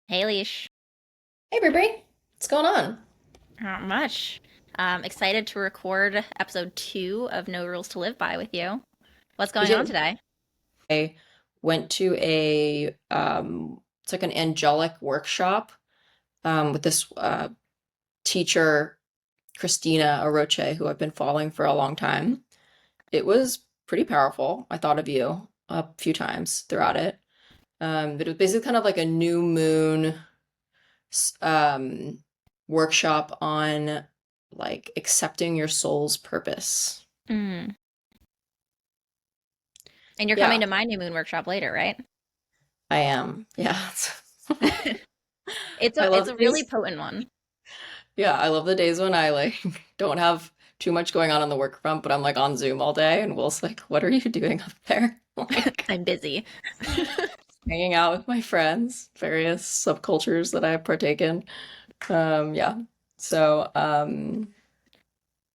Hey, Leash. Hey, Bri. What's going on? Not much. Excited to record episode 2 of No Rules to Live By with you. What's Me going on too. today? I went to it's like an angelic workshop with this teacher, Christina Aroche, who I've been following for a long time. It was pretty powerful. I thought of you a few times throughout it. But it was basically kind of like a new moon s- um, workshop on like accepting your soul's purpose. Mm. And you're coming Yeah, to my new moon workshop later, right? I am. Yeah. It's I a love it's a really these. potent one. Yeah, I love the days when I like don't have too much going on the work front, but I'm like on Zoom all day and Will's like, "What are you doing up there?" Like I'm busy. hanging out with my friends, various subcultures that I partake in. Yeah. So,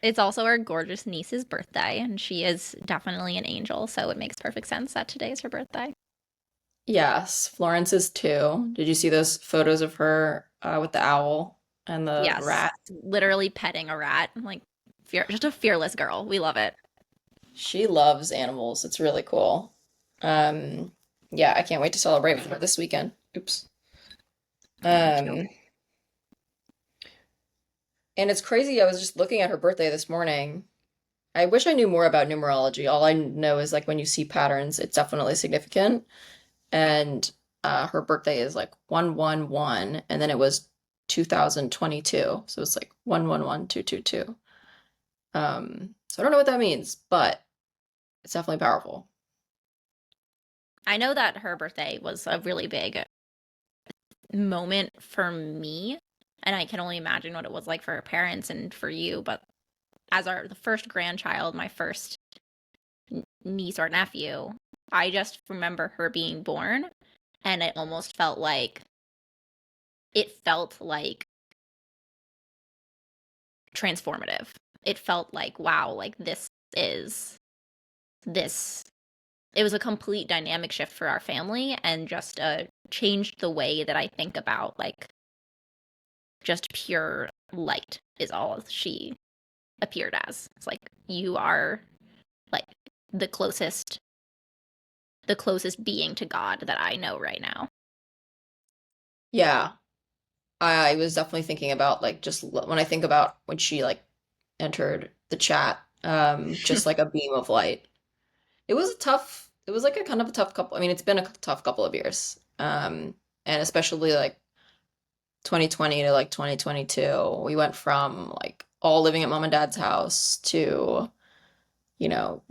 It's also our gorgeous niece's birthday, and she is definitely an angel, so it makes perfect sense that today is her birthday. yes, Florence is too. Did you see those photos of her with the owl and the Yes, rat? literally petting a rat. Like, just a fearless girl. We love it. She loves animals. It's really cool. Um, yeah, I can't wait to celebrate with her this weekend. Oops. Me too. Um, And it's crazy. I was just looking at her birthday this morning. I wish I knew more about numerology. All I know is like when you see patterns, it's definitely significant. And her birthday is like 111, and then it was 2022. So it's like 111222. So I don't know what that means, but it's definitely powerful. I know that her birthday was a really big moment for me, and I can only imagine what it was like for her parents and for you. But as the first grandchild, my first niece or nephew, I just remember her being born, and it felt like transformative. It felt like, wow, like is this. It was a complete dynamic shift for our family, and just changed the way that I think about like just pure light is all she appeared as. It's like you are like the closest the closest being to God that I know right now. Yeah, I was definitely thinking about like when I think about when she like entered the chat, just like a beam of light. It was like a kind of a tough couple. I mean, it's been a tough couple of years. And especially like 2020 to like 2022, we went from like all living at mom and dad's house to, you know,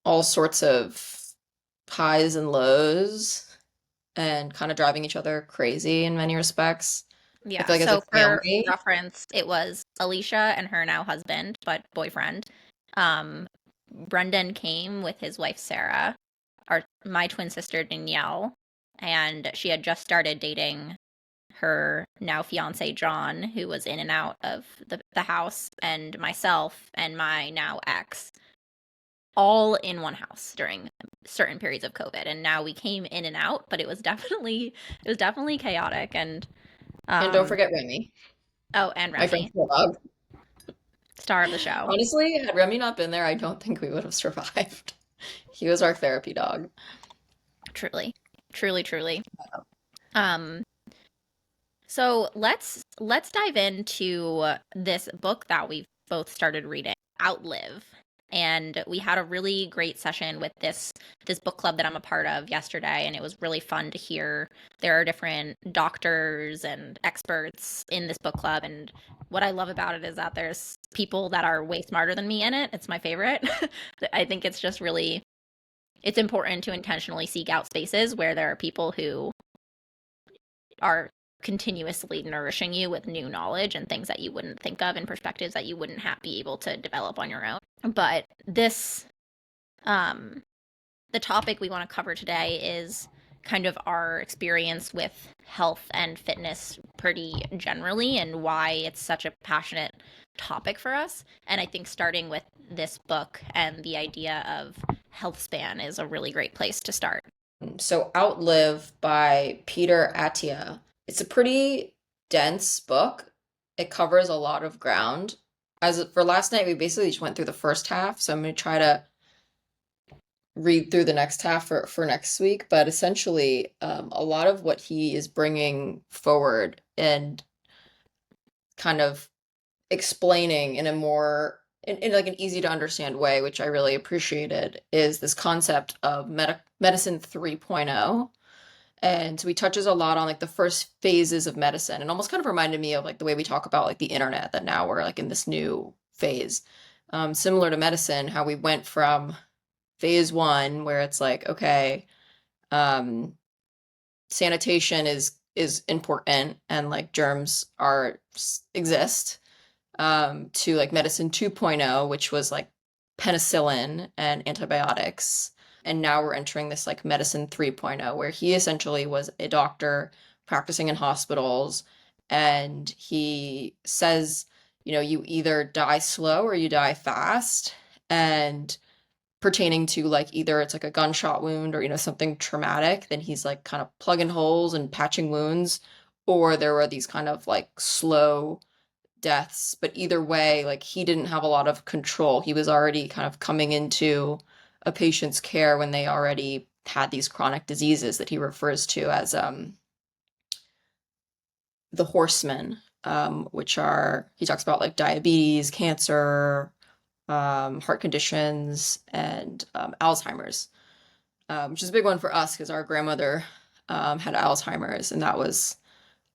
all sorts of highs and lows and kind of driving each other crazy in many respects. I Yeah, feel like as a so for family, reference, it was Alicia and her now husband, but boyfriend. Um, Brendan came with his wife Sarah, my twin sister Danielle, and she had just started dating her now fiance John, who was in and out of the house, and myself and my now ex, all in one house during certain periods of COVID. And now we came in and out, but it was definitely chaotic. And and don't um forget Remy, oh, and my friend's Remy, dog. star of the show. Honestly, had Remy not been there, I don't think we would have survived. He was our therapy dog. Truly. Truly, truly. Um so let's dive into this book that we've both started reading, Outlive. And we had a really great session with this book club that I'm a part of yesterday, and it was really fun to hear there are different doctors and experts in this book club. And what I love about it is that there's people that are way smarter than me in it. It's my favorite. I think it's important to intentionally seek out spaces where there are people who are continuously nourishing you with new knowledge and things that you wouldn't think of and perspectives that you wouldn't be able to develop on your own. But um, the topic we want to cover today is kind of our experience with health and fitness pretty generally and why it's such a passionate topic for us. And I think starting with this book and the idea of health span is a really great place to start. So Outlive by Peter Attia. it's a pretty dense book. It covers a lot of ground. As for last night, we basically just went through the first half, so I'm going to try to read through the next half for next week. But essentially, a lot of what he is bringing forward and kind of explaining in a more in like an easy to understand way, which I really appreciated, is this concept of medicine 3.0. And so he touches a lot on like the first phases of medicine and almost kind of reminded me of like the way we talk about like the internet, that now we're like in this new phase. Similar to medicine, how we went from phase one where it's like, okay, um, sanitation is important and like germs are exist, to like medicine 2.0, which was like penicillin and antibiotics. And now we're entering this like medicine 3.0, where he essentially was a doctor practicing in hospitals. And he says, you either die slow or you die fast. And pertaining to like either it's like a gunshot wound or, something traumatic, then he's like kind of plugging holes and patching wounds. Or there were these kind of like slow deaths, but either way, like he didn't have a lot of control. He was already kind of coming into a patient's care when they already had these chronic diseases that he refers to as the horsemen, which are, he talks about like diabetes, cancer, heart conditions, and Alzheimer's, which is a big one for us because our grandmother had Alzheimer's, and that was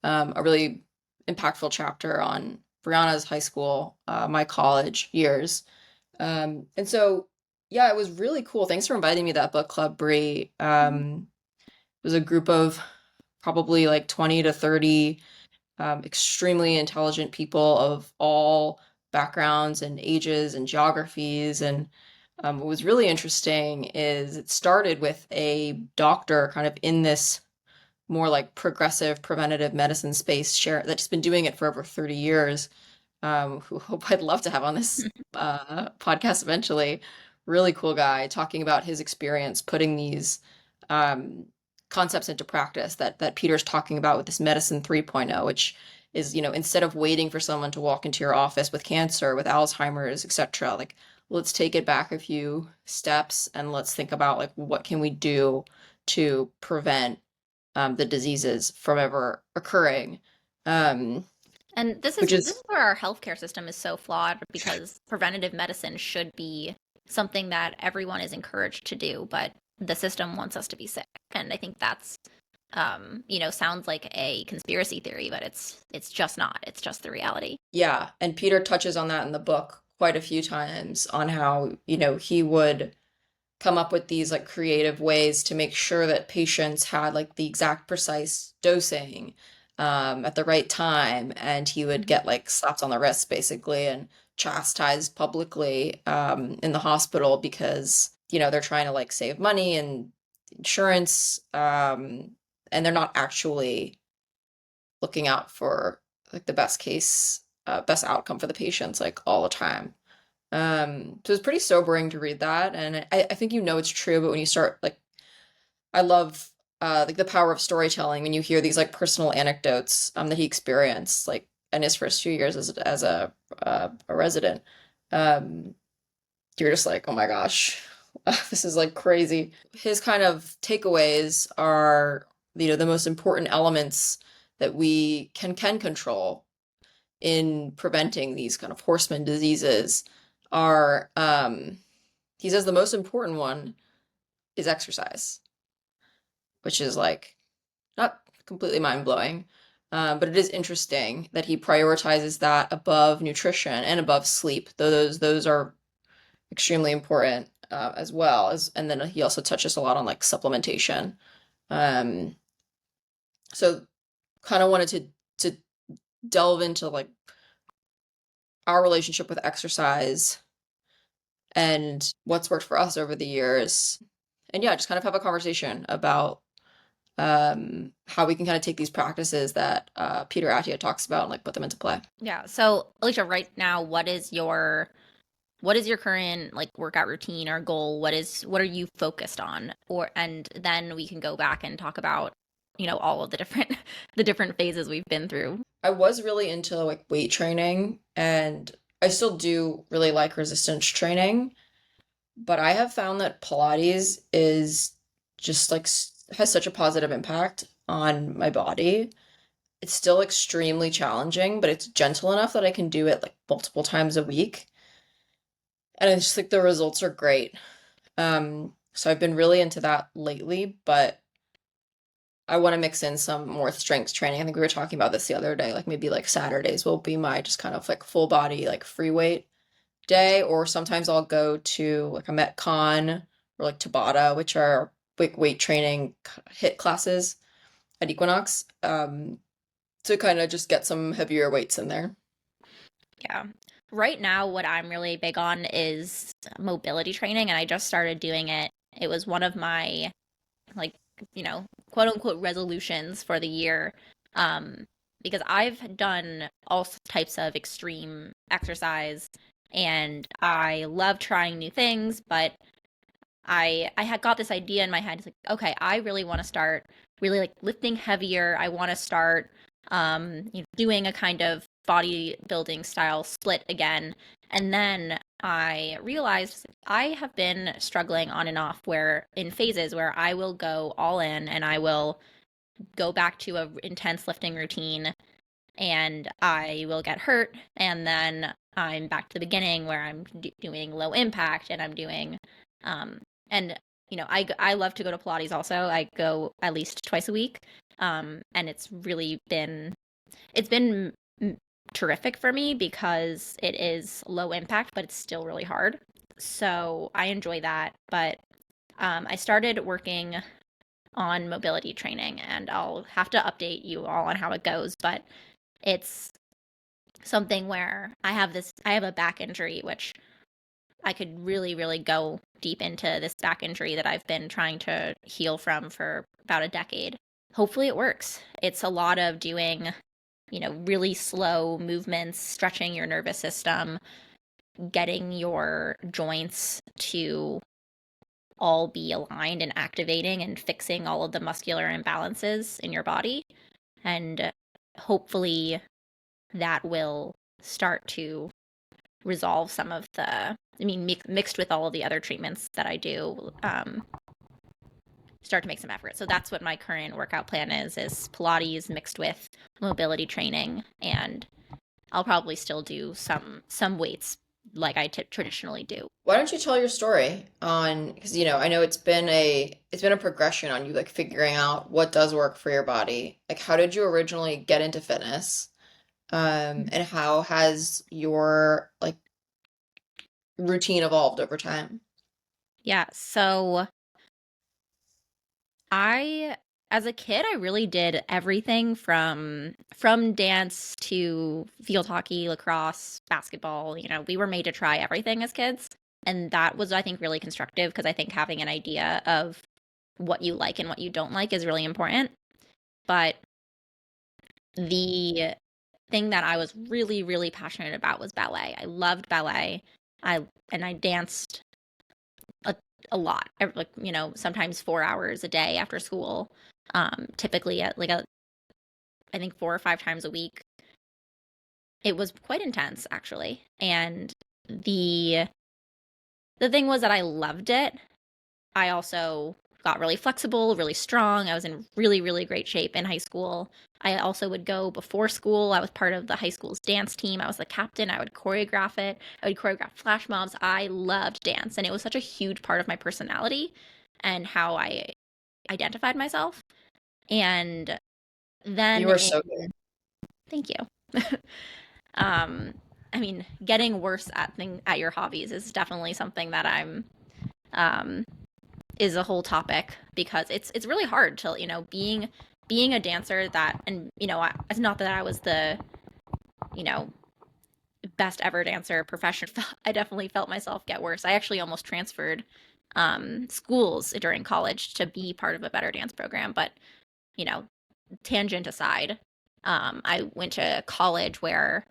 a really impactful chapter on Brianna's high school, my college years. And so, yeah, it was really cool. Thanks for inviting me to that book club, Bri. It was a group of probably like 20 to 30 extremely intelligent people of all backgrounds and ages and geographies. And what was really interesting is it started with a doctor kind of in this more like progressive preventative medicine space share that's been doing it for over 30 years, who hope I'd love to have on this podcast eventually. Really cool guy talking about his experience putting these um, concepts into practice that Peter's talking about with this medicine 3.0, which is, instead of waiting for someone to walk into your office with cancer, with Alzheimer's, etc., like let's take it back a few steps and let's think about like what can we do to prevent the diseases from ever occurring. Um, And this is which this is is where our healthcare system is so flawed because preventative medicine should be something that everyone is encouraged to do, but the system wants us to be sick. And I think that's sounds like a conspiracy theory, but it's just not. It's just the reality. Yeah, and Peter touches on that in the book quite a few times on how, he would come up with these like creative ways to make sure that patients had like the exact precise dosing at the right time, and he would Mhm. get like slapped on the wrist basically and chastised publicly in the hospital because, they're trying to like save money and insurance, and they're not actually looking out for like the best case, best outcome for the patients like all the time. So it's pretty sobering to read that, and I think it's true, but when you start like, I love like the power of storytelling when you hear these like personal anecdotes that he experienced like in his first few years as a resident. Um, you're just like, oh my gosh, this is like crazy. His kind of takeaways are, the most important elements that we can control in preventing these kind of horseman diseases are, he says the most important one is exercise, which is like not completely mind-blowing, but it is interesting that he prioritizes that above nutrition and above sleep, though those are extremely important, as well as, and then he also touches a lot on like supplementation. Um, so kind of wanted to delve into like our relationship with exercise and what's worked for us over the years. And yeah, just kind of have a conversation about how we can kind of take these practices that Peter Attia talks about and like put them into play. Yeah. So, Alicia, right now, what is your current like workout routine or goal? What are you focused on? And then we can go back and talk about all of the different the different phases we've been through. I was really into like weight training, and I still do really like resistance training, but I have found that Pilates is just like has such a positive impact on my body. It's still extremely challenging, but it's gentle enough that I can do it like multiple times a week. And I just think the results are great. So I've been really into that lately, but I want to mix in some more strength training. I think we were talking about this the other day. Like maybe like Saturdays will be my just kind of like full body, like free weight day, or sometimes I'll go to like a Metcon or like Tabata, which are like weight training hit classes at Equinox, to kind of just get some heavier weights in there. Yeah. Right now, what I'm really big on is mobility training, and I just started doing it. It was one of my, like, quote unquote resolutions for the year. Um, because I've done all types of extreme exercise and I love trying new things, but I had got this idea in my head. It's like, okay, I really want to start really like lifting heavier. I want to start doing a kind of bodybuilding style split again. And then I realized I have been struggling on and off where in phases where I will go all in and I will go back to a intense lifting routine and I will get hurt and then I'm back to the beginning where I'm doing low impact and I'm doing um and I love to go to Pilates also. I go at least twice a week. And it's been terrific for me because it is low impact but it's still really hard. So I enjoy that, but I started working on mobility training and I'll have to update you all on how it goes, but it's something where I have a back injury, which I could really, really go deep into this back injury that I've been trying to heal from for about a decade. Hopefully it works. It's a lot of doing, really slow movements, stretching your nervous system, getting your joints to all be aligned and activating and fixing all of the muscular imbalances in your body. And hopefully that will start to resolve some of mixed with all of the other treatments that I do, start to make some effort. So that's what my current workout plan is Pilates mixed with mobility training. And I'll probably still do some weights like I traditionally do. Why don't you tell your story on, because I know it's been a progression on you like figuring out what does work for your body. Like how did you originally get into fitness? And how has your like routine evolved over time? Yeah, so I as a kid I really did everything from dance to field hockey, lacrosse, basketball. We were made to try everything as kids. And that was, I think, really constructive because I think having an idea of what you like and what you don't like is really important. But the thing that I was really, really passionate about was ballet. I loved ballet. I danced a, a lot, like, sometimes 4 hours a day after school, typically at like I think 4 or 5 times a week. It was quite intense, actually. And the thing was that I loved it. I also got really flexible, really strong. I was in really, really great shape in high school. I also would go before school. I was part of the high school's dance team. I was the captain. I would choreograph it. I would choreograph flash mobs. I loved dance, and it was such a huge part of my personality and how I identified myself. And You then were so good. thank you. um, getting worse at your hobbies is definitely something that I'm um is a whole topic because it's really hard to being a dancer that and it's not that I was the you know best ever dancer profession. I definitely felt myself get worse. I actually almost transferred schools during college to be part of a better dance program, but you know tangent aside, I went to college where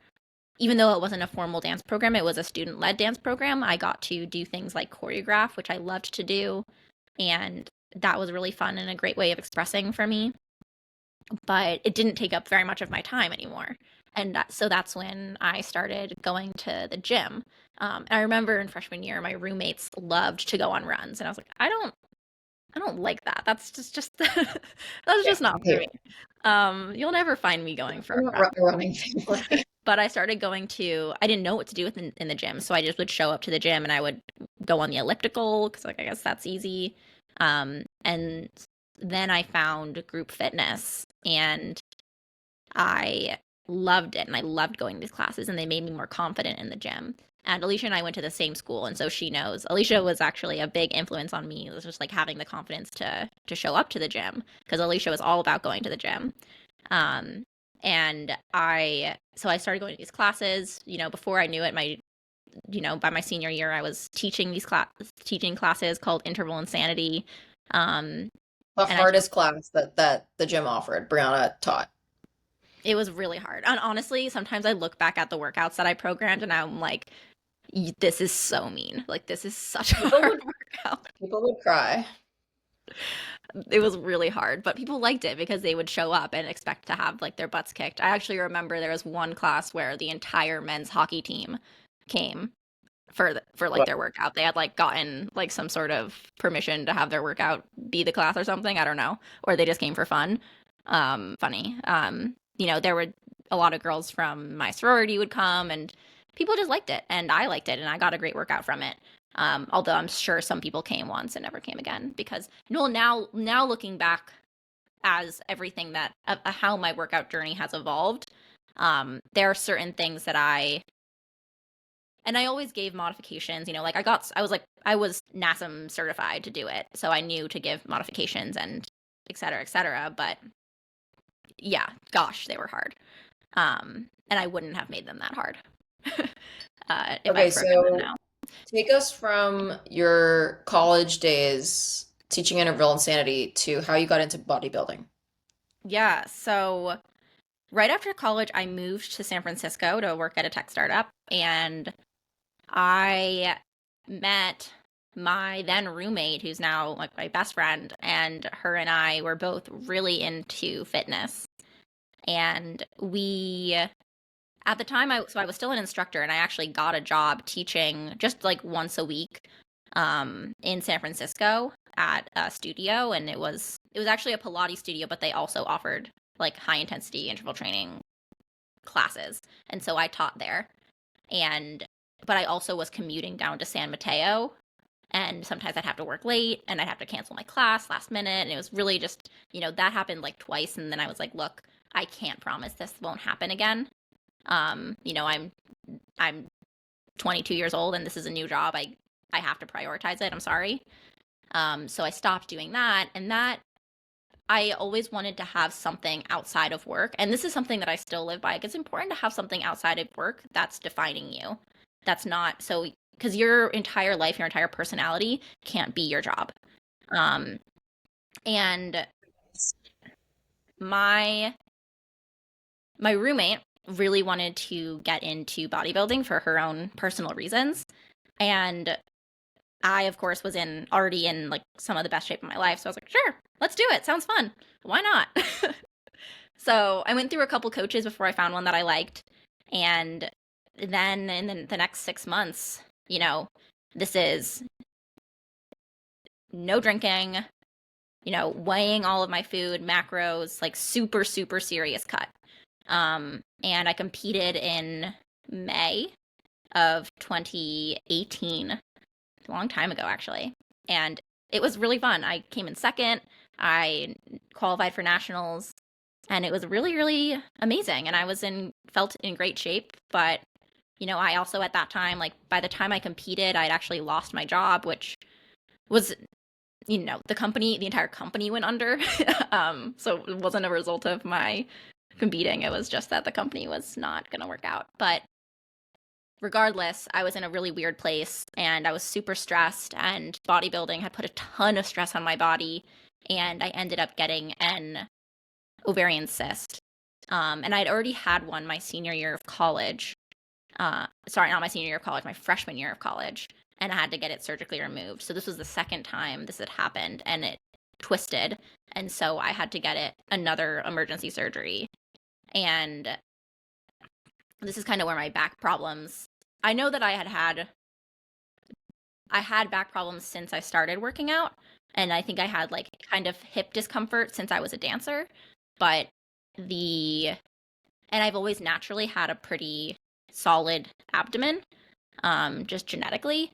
even though it wasn't a formal dance program, it was a student-led dance program. I got to do things like choreograph, which I loved to do, and that was really fun and a great way of expressing for me. but it didn't take up very much of my time anymore. And so that's when I started going to the gym. I remember in freshman year, my roommates loved to go on runs, and I was like, I don't like that. That's just that's Yeah, just not I for hate me. You'll never find me going for a I'm not run. a running family. But I started going to, I didn't know what to do in the gym. So I just would show up to the gym and I would go on the elliptical because, like, I guess that's easy. And then I found group fitness and I loved it. And I loved going to these classes and they made me more confident in the gym. And Alicia and I went to the same school. And so she knows. Alicia was actually a big influence on me. It was just like having the confidence to show up to the gym because Alicia was all about going to the gym. Um, and so I started going to these classes, before I knew it, by my senior year, I was teaching classes called Interval Insanity. Um, The and hardest class that the gym offered, Brianna taught. it was really hard. And honestly, sometimes I look back at the workouts that I programmed and I'm like, this is so mean. Like, this is such a People hard would workout. people would cry. It was really hard, but people liked it because they would show up and expect to have like their butts kicked. I actually remember there was one class where the entire men's hockey team came for like What? their workout. They had like gotten like some sort of permission to have their workout be the class or something. I don't know, or they just came for fun. Funny. There were a lot of girls from my sorority would come, and people just liked it, and I liked it, and I got a great workout from it. Although I'm sure some people came once and never came again because no, now looking back as everything that how my workout journey has evolved, there are certain things that I always gave modifications, like I was NASM certified to do it. So I knew to give modifications and et cetera, et cetera. But yeah, gosh, they were hard. And I wouldn't have made them that hard if I Okay, programmed them so now. take us from your college days teaching interval insanity to how you got into bodybuilding. Yeah. So right after college, I moved to San Francisco to work at a tech startup. And I met my then roommate, who's now like my best friend, and her and I were both really into fitness. And at the time, I was still an instructor, and I actually got a job teaching just like once a week, in San Francisco at a studio, and it was actually a Pilates studio, but they also offered like high intensity interval training classes, and so I taught there. And but I also was commuting down to San Mateo, and sometimes I'd have to work late and I'd have to cancel my class last minute, and it was really just, that happened like twice, and then I was like, look, I can't promise this won't happen again. I'm 22 years old and this is a new job. I have to prioritize it. I'm sorry. So I stopped doing that, and that I always wanted to have something outside of work. And this is something that I still live by. Like, it's important to have something outside of work that's defining you. That's not so, because your entire life, your entire personality can't be your job. Um, and my my roommate really wanted to get into bodybuilding for her own personal reasons. And I, of course, was already in like some of the best shape of my life. So I was like, sure, let's do it. Sounds fun. Why not? So I went through a couple coaches before I found one that I liked. And then in the next 6 months, this is no drinking, weighing all of my food, macros, like super, super serious cut. And I competed in May of 2018, a long time ago, actually. And it was really fun. I came in second. I qualified for nationals, and it was really, really amazing. And felt in great shape. But, I also at that time, like by the time I competed, I'd actually lost my job, which was, the entire company went under. So it wasn't a result of my competing. It was just that the company was not going to work out. But regardless, I was in a really weird place and I was super stressed, and bodybuilding had put a ton of stress on my body, and I ended up getting an ovarian cyst. And I'd already had one my senior year of college. Sorry, not my senior year of college, my freshman year of college. And I had to get it surgically removed. So this was the second time this had happened, and twisted, and so I had to get it another emergency surgery. And this is kind of where my back problems. I know that I had back problems since I started working out, and I think I had like kind of hip discomfort since I was a dancer, but the and I've always naturally had a pretty solid abdomen, just genetically,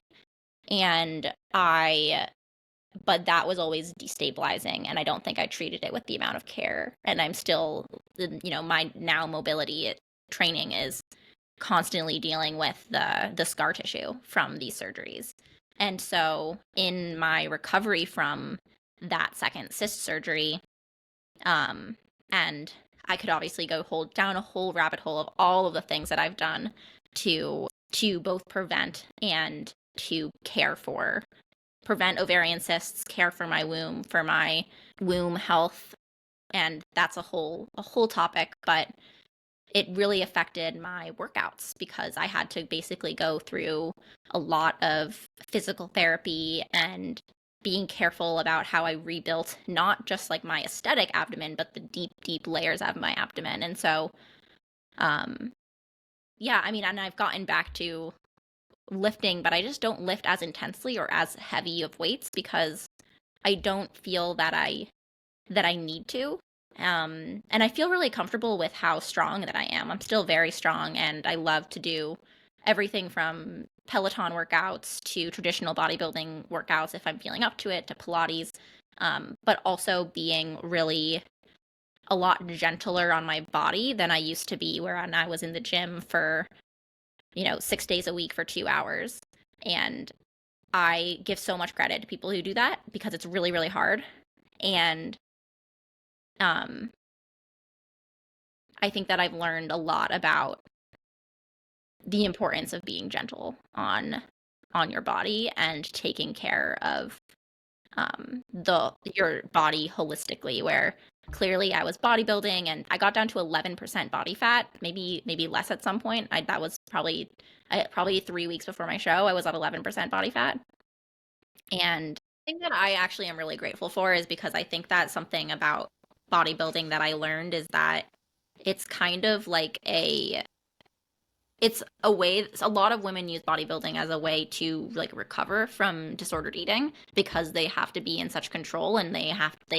and I but that was always destabilizing, and I don't think I treated it with the amount of care. And I'm still, my now mobility training is constantly dealing with the scar tissue from these surgeries. And so in my recovery from that second cyst surgery, and I could obviously go down a whole rabbit hole of all of the things that I've done to both prevent and to prevent ovarian cysts, care for my womb health, and that's a whole topic, but it really affected my workouts because I had to basically go through a lot of physical therapy and being careful about how I rebuilt not just like my aesthetic abdomen, but the deep layers of my abdomen. And so, yeah, I mean, and I've gotten back to lifting, but I just don't lift as intensely or as heavy of weights because I don't feel that I need to. And I feel really comfortable with how strong that I am. I'm still very strong, and I love to do everything from Peloton workouts to traditional bodybuilding workouts if I'm feeling up to it, to Pilates, but also being really a lot gentler on my body than I used to be, where I was in the gym for 6 days a week for 2 hours. And I give so much credit to people who do that because it's really, really hard. And um, I think that I've learned a lot about the importance of being gentle on your body and taking care of your body holistically. Where clearly I was bodybuilding and I got down to 11% body fat, maybe less at some point. That was probably 3 weeks before my show. I was at 11% body fat, and the thing that I actually am really grateful for is because I think that something about bodybuilding that I learned is that it's kind of like it's a way. A lot of women use bodybuilding as a way to like recover from disordered eating because they have to be in such control and they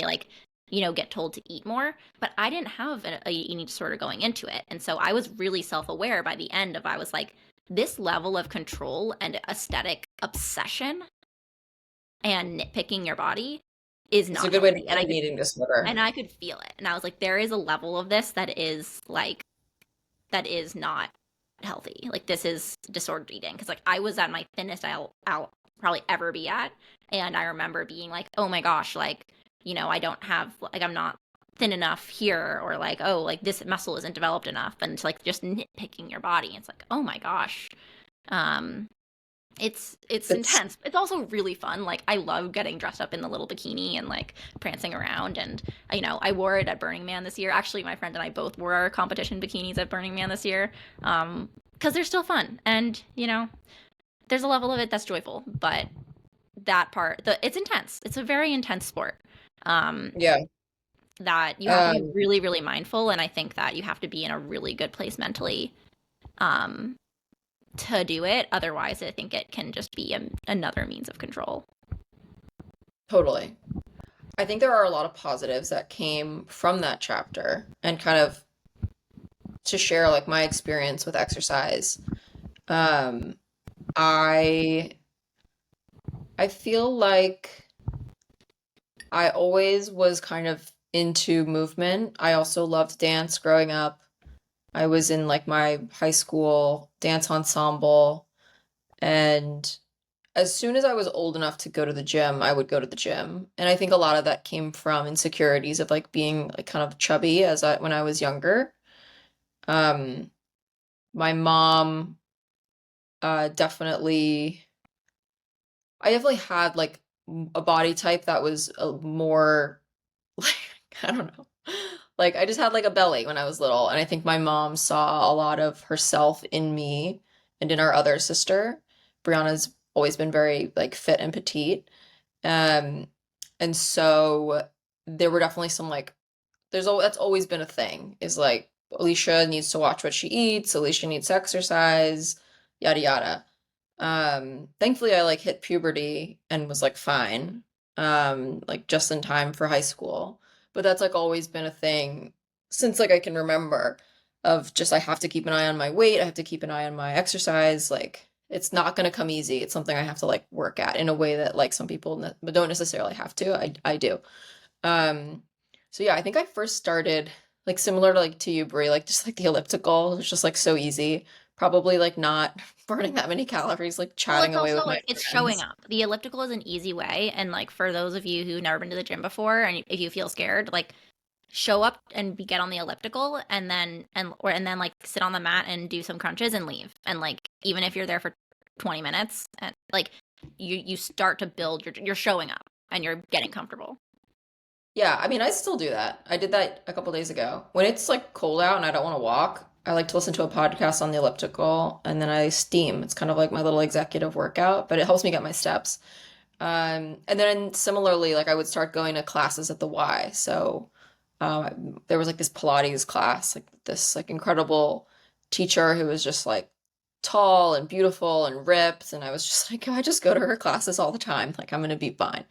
like get told to eat more. But I didn't have a eating disorder going into it, and so I was really self-aware by the end of I was like, this level of control and aesthetic obsession and nitpicking your body is It's a not good way to healthy. get an eating disorder. And I could feel it. And I was like, there is a level of this that is not healthy. Like this is disordered eating. Because like I was at my thinnest I'll probably ever be at. And I remember being like, oh my gosh, like, I don't have like I'm not thin enough here, or like, oh, like this muscle isn't developed enough. And it's like just nitpicking your body. It's like, oh my gosh. Um it's It's intense. It's also really fun. Like I love getting dressed up in the little bikini and like prancing around. And I wore it at Burning Man this year. Actually, my friend and I both wore our competition bikinis at Burning Man this year, because they're still fun. And there's a level of it that's joyful, but that part, it's intense. It's a very intense sport. Um, yeah. that you have to be Um, really, really mindful, and I think that you have to be in a really good place mentally. Um, to do it. Otherwise, I think it can just be another means of control. totally. I think there are a lot of positives that came from that chapter, and kind of to share like my experience with exercise. Um, I I feel like I always was kind of into movement. I also loved dance growing up. I was in like my high school dance ensemble, and as soon as I was old enough to go to the gym, I would go to the gym. And I think a lot of that came from insecurities of like being like kind of chubby when I was younger. Um, my mom definitely I definitely had like a body type that was more like I don't know. Like I just had like a belly when I was little, and I think my mom saw a lot of herself in me and in our other sister. Brianna's always been very like fit and petite. Um, And so there were definitely some like that's always been a thing is like Alicia needs to watch what she eats, Alicia needs to exercise, yada yada. Thankfully I like hit puberty and was like fine, like just in time for high school. But that's like always been a thing since like I can remember of just I have to keep an eye on my weight, I have to keep an eye on my exercise, like it's not gonna come easy. It's something I have to like work at in a way that like some people don't necessarily have to. I do. Um, so yeah, I think I first started like similar to like to you, Brie, like just like the elliptical. It's just like so easy. Probably like not burning that many calories, like Well, chatting it's away also with my like it's showing friends. up. The elliptical is an easy way, and like for those of you who've never been to the gym before, and if you feel scared, like show up and get on the elliptical, and then like sit on the mat and do some crunches and leave. And like even if you're there for 20 minutes, and like you start to build you're showing up and you're getting comfortable. Yeah, I mean, I still do that. I did that a couple days ago. When it's like cold out and I don't want to walk, I like to listen to a podcast on the elliptical and then I steam. It's kind of like my little executive workout, but it helps me get my steps. And then similarly, like I would start going to classes at the Y. So there was like this Pilates class, like this like incredible teacher who was just like tall and beautiful and ripped, and I was just like, I just go to her classes all the time. Like I'm gonna be fine.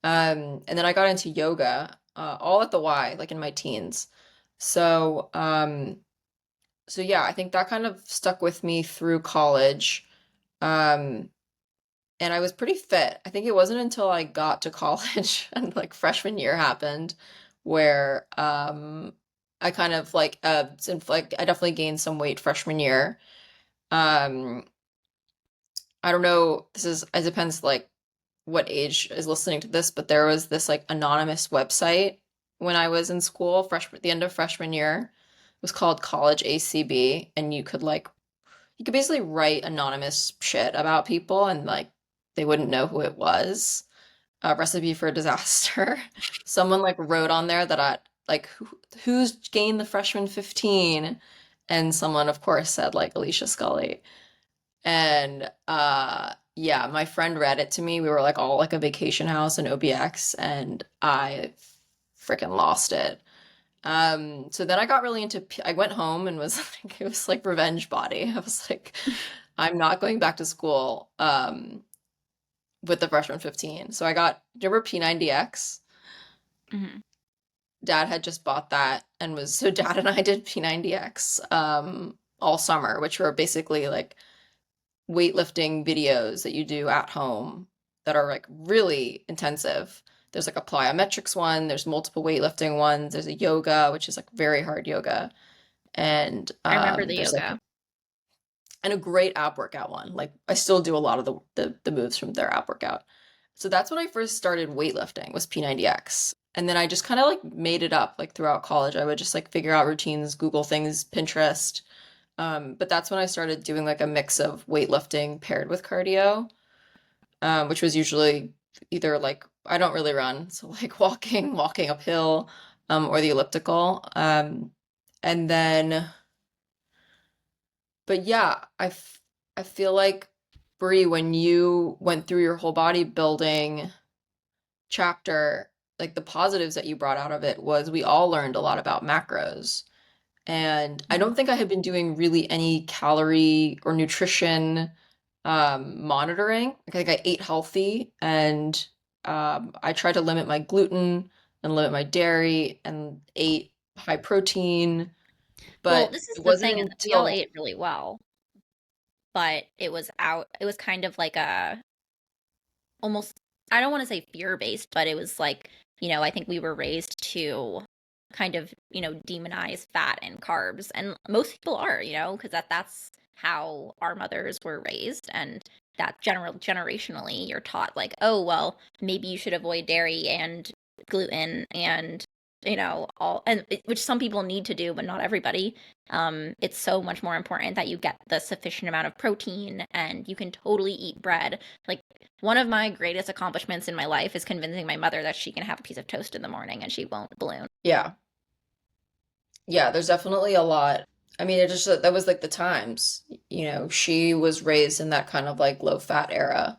And then I got into yoga, all at the Y, like in my teens. So, so yeah, I think that kind of stuck with me through college. Um, and I was pretty fit. I think it wasn't until I got to college and like freshman year happened where I kind of like since like I definitely gained some weight freshman year. Um I don't know, this is it depends like what age is listening to this, but there was this like anonymous website when I was in school, freshman the end of freshman year. It was called College ACB, and you could basically write anonymous shit about people and like they wouldn't know who it was. A recipe for disaster. Someone like wrote on there that I like who's gained the freshman 15, and someone of course said like Alicia Scully. And yeah, my friend read it to me. We were like all like a vacation house in OBX and I freaking lost it. So then I got really into, I went home and was like, it was like revenge body. I was like, I'm not going back to school with the freshman 15. So I got, do you remember P90X? Hmm. Dad had just bought that and was, so dad and I did P90X all summer, which were basically like weightlifting videos that you do at home that are like really intensive. There's like a plyometrics one, there's multiple weightlifting ones, there's a yoga, which is like very hard yoga. And I remember the there's like yoga. a great ab workout one. Like I still do a lot of the moves from their ab workout. So that's when I first started weightlifting was P90X. And then I just kind of like made it up like throughout college. I would just like figure out routines, Google things, Pinterest. But that's when I started doing like a mix of weightlifting paired with cardio, which was usually either like I don't really run, so like walking uphill, or the elliptical. And then but yeah, I feel like Brie, when you went through your whole bodybuilding chapter, like the positives that you brought out of it was we all learned a lot about macros. And I Mhm. don't think I had been doing really any calorie or nutrition monitoring. I think I ate healthy and I tried to limit my gluten and limit my dairy and ate high protein, Well, but this is it the wasn't thing is that we all until ate really well, but it was kind of like a almost I don't want to say fear-based, but it was like, I think we were raised to kind of, demonize fat and carbs. And most people are, because that's how our mothers were raised. And that generationally you're taught like, oh, well, maybe you should avoid dairy and gluten and all and which some people need to do, but not everybody. It's so much more important that you get the sufficient amount of protein and you can totally eat bread. Like one of my greatest accomplishments in my life is convincing my mother that she can have a piece of toast in the morning and she won't balloon. yeah. Yeah, there's definitely a lot. I mean, it just that was like the times. She was raised in that kind of like low fat era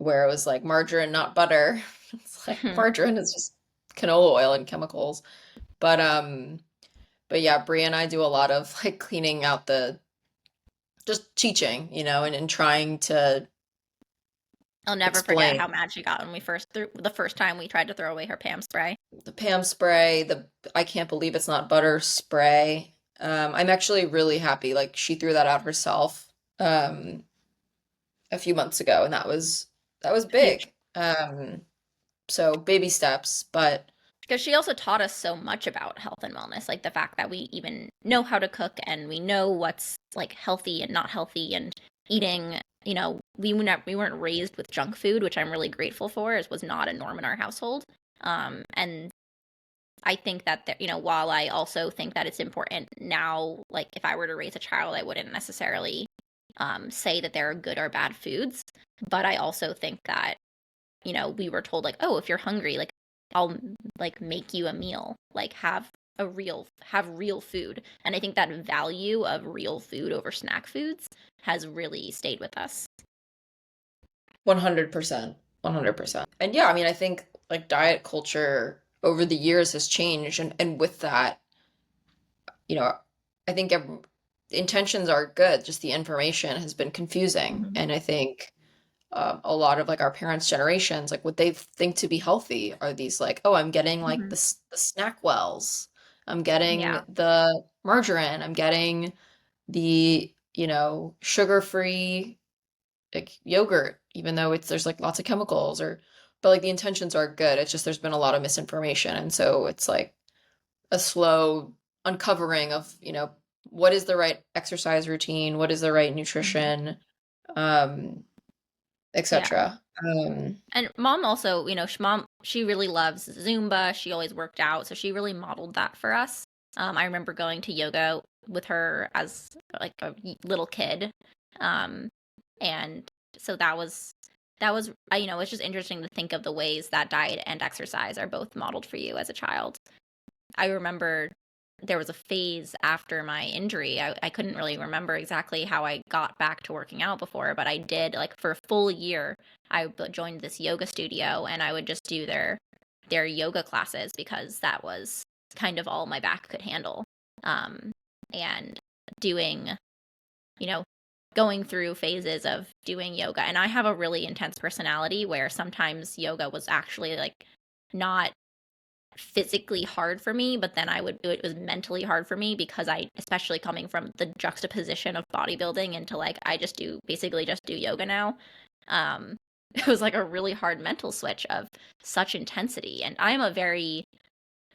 where it was like margarine, not butter. It's like margarine is just canola oil and chemicals. But but yeah, Bri and I do a lot of like cleaning out the just teaching, and trying to I'll never forget how explain mad she got when we first threw the first time we tried to throw away her Pam spray. the Pam spray, the I can't believe it's not butter spray. I'm actually really happy. Like she threw that out herself a few months ago, and that was Huge. big. So baby steps, but Because she also taught us so much about health and wellness, like the fact that we even know how to cook and we know what's like healthy and not healthy and eating. We weren't raised with junk food, which I'm really grateful for. It was not a norm in our household. And I think that while I also think that it's important now, like if I were to raise a child, I wouldn't necessarily say that there are good or bad foods. But I also think that we were told like, oh, if you're hungry, like I'll like make you a meal, like have real food. And I think that value of real food over snack foods has really stayed with us. 100%, 100%. And yeah, I mean, I think like diet culture over the years has changed, and with that, you know, I think intentions are good, just the information has been confusing. Hmm. And I think a lot of like our parents' generations, like what they think to be healthy are these like, oh, I'm getting like Hmm. the snack wells, I'm getting Yeah. the margarine, I'm getting the, sugar-free like yogurt, even though there's like lots of chemicals but like the intentions are good. It's just there's been a lot of misinformation. And so it's like a slow uncovering of, what is the right exercise routine, what is the right Hmm. nutrition, Yeah. etc. And mom also, she really loves Zumba. She always worked out, so she really modeled that for us. I remember going to yoga with her as like a little kid, um, and so that was it's just interesting to think of the ways that diet and exercise are both modeled for you as a child. I remember there was a phase after my injury. I couldn't really remember exactly how I got back to working out before, but I did like for a full year. I joined this yoga studio and I would just do their yoga classes because that was kind of all my back could handle. Um, and doing, you know, going through phases of doing yoga. And I have a really intense personality where sometimes yoga was actually like not physically hard for me, but then it was mentally hard for me because I, especially coming from the juxtaposition of bodybuilding into like I just do basically just do yoga now. Um, it was like a really hard mental switch of such intensity, and I'm a very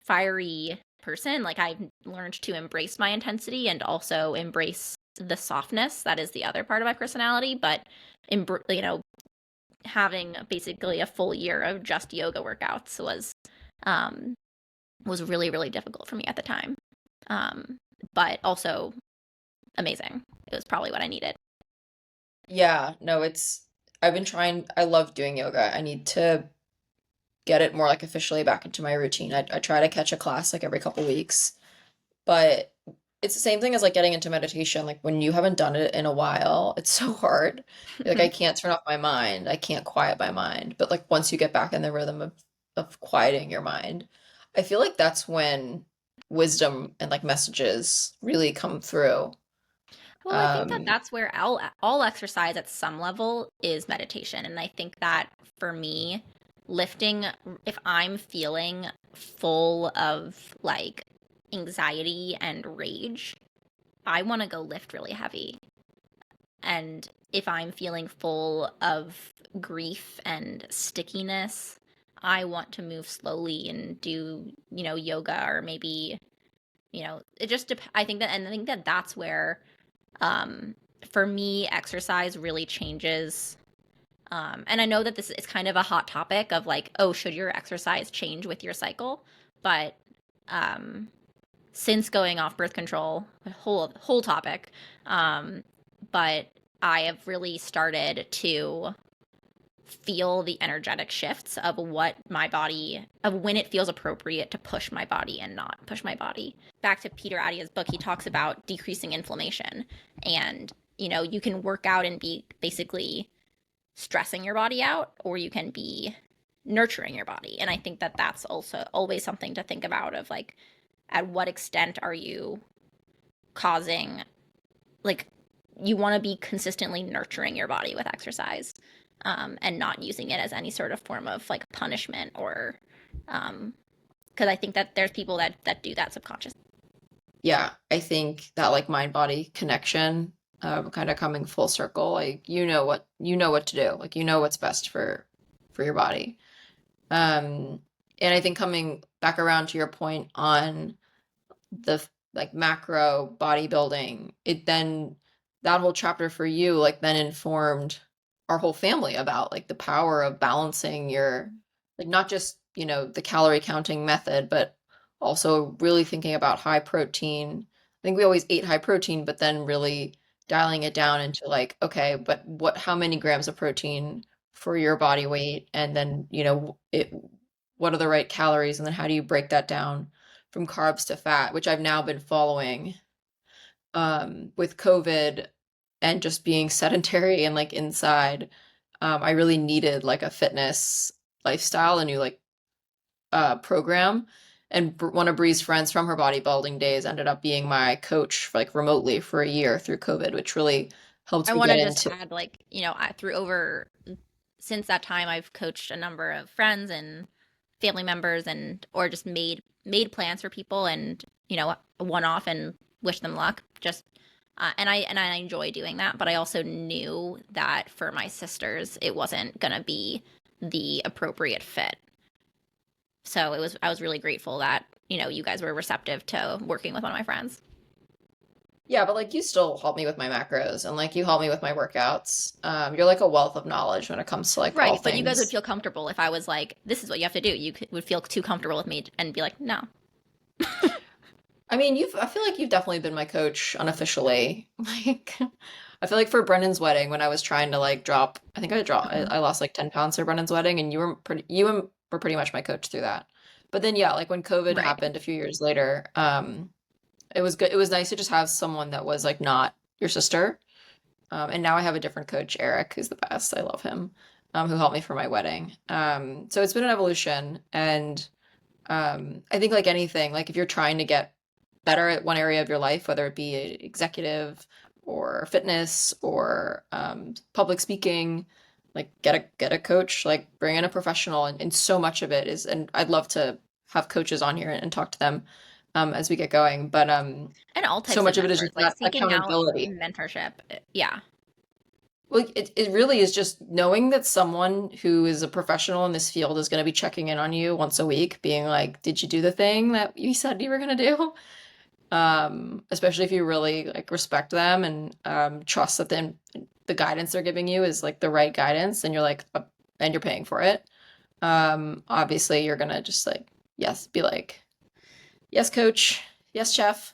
fiery person. Like I've learned to embrace my intensity and also embrace the softness. That is the other part of my personality, but having basically a full year of just yoga workouts um was really, really difficult for me at the time. Um, but also amazing. It was probably what I needed. yeah, no, I've been trying, I love doing yoga. I need to get it more like officially back into my routine. I try to catch a class like every couple weeks, but it's the same thing as like getting into meditation. Like when you haven't done it in a while, it's so hard. Like I can't turn off my mind. I can't quiet my mind. But like once you get back in the rhythm of quieting your mind, I feel like that's when wisdom and like messages really come through. Well, I think that Um, that's where all exercise at some level is meditation. And I think that for me, lifting, if I'm feeling full of like anxiety and rage, I want to go lift really heavy. And if I'm feeling full of grief and stickiness, I want to move slowly and do, yoga or maybe, it just I think that, and I think that that's where um for me exercise really changes. And I know that this is kind of a hot topic of like, oh, should your exercise change with your cycle? But um since going off birth control, a whole topic. But I have really started to feel the energetic shifts of what my body of when it feels appropriate to push my body and not push my body. Back to Peter Attia's book, he talks about decreasing inflammation, and you can work out and be basically stressing your body out, or you can be nurturing your body. And I think that that's also always something to think about of like, at what extent are you causing, like, you want to be consistently nurturing your body with exercise, and not using it as any sort of form of like punishment or, because I think that there's people that do that subconsciously. Yeah, I think that like mind body connection, kind of coming full circle, like you know what to do, like you know what's best for your body. And I think coming back around to your point on the like macro bodybuilding, it then that whole chapter for you like then informed our whole family about like the power of balancing your like not just, you know, the calorie counting method, but also really thinking about high protein. I think we always ate high protein, but then really dialing it down into like, okay, but what how many grams of protein for your body weight? And then, you know, what are the right calories? And then how do you break that down from carbs to fat, which I've now been following with COVID and just being sedentary and like inside. I really needed like a fitness lifestyle, a new like program. And one of Bri's friends from her bodybuilding days ended up being my coach like remotely for a year through COVID, which really helped I me want get to just into. add, like, through over since that time, I've coached a number of friends and family members, and or just made plans for people, and one off and wish them luck. Just and I enjoy doing that, but I also knew that for my sisters, it wasn't gonna be the appropriate fit. So I was really grateful that you guys were receptive to working with one of my friends. Yeah, but like you still help me with my macros and like you help me with my workouts. You're like a wealth of knowledge when it comes to like all Right, but you guys would things. feel comfortable if I was like, "This is what you have to do." Would feel too comfortable with me and be like, "No." I mean, I feel like you've definitely been my coach unofficially. Like, I feel like for Brendan's wedding, when I was trying to like drop, I think Mhm. I lost like 10 pounds for Brendan's wedding, and were pretty much my coach through that. But then, yeah, like when COVID Right. happened a few years later, it was good. It was nice to just have someone that was like not your sister. And now I have a different coach, Eric, who's the best. I love him, who helped me for my wedding. So it's been an evolution, and I think like anything, like if you're trying to get better at one area of your life, whether it be executive or fitness or public speaking, like get a coach, like bring in a professional, and so much of it is, and I'd love to have coaches on here and talk to them as we get going, but And all so types of much of it is mentors, just like that seeking out accountability. mentorship. Yeah. Well, it really is just knowing that someone who is a professional in this field is going to be checking in on you once a week, being like, "Did you do the thing that you said you were going to do?" Especially if you really like respect them and trust that the guidance they're giving you is like the right guidance, and you're like, and you're paying for it. Obviously, you're gonna just like, yes, be like, "Yes, coach. Yes, chef."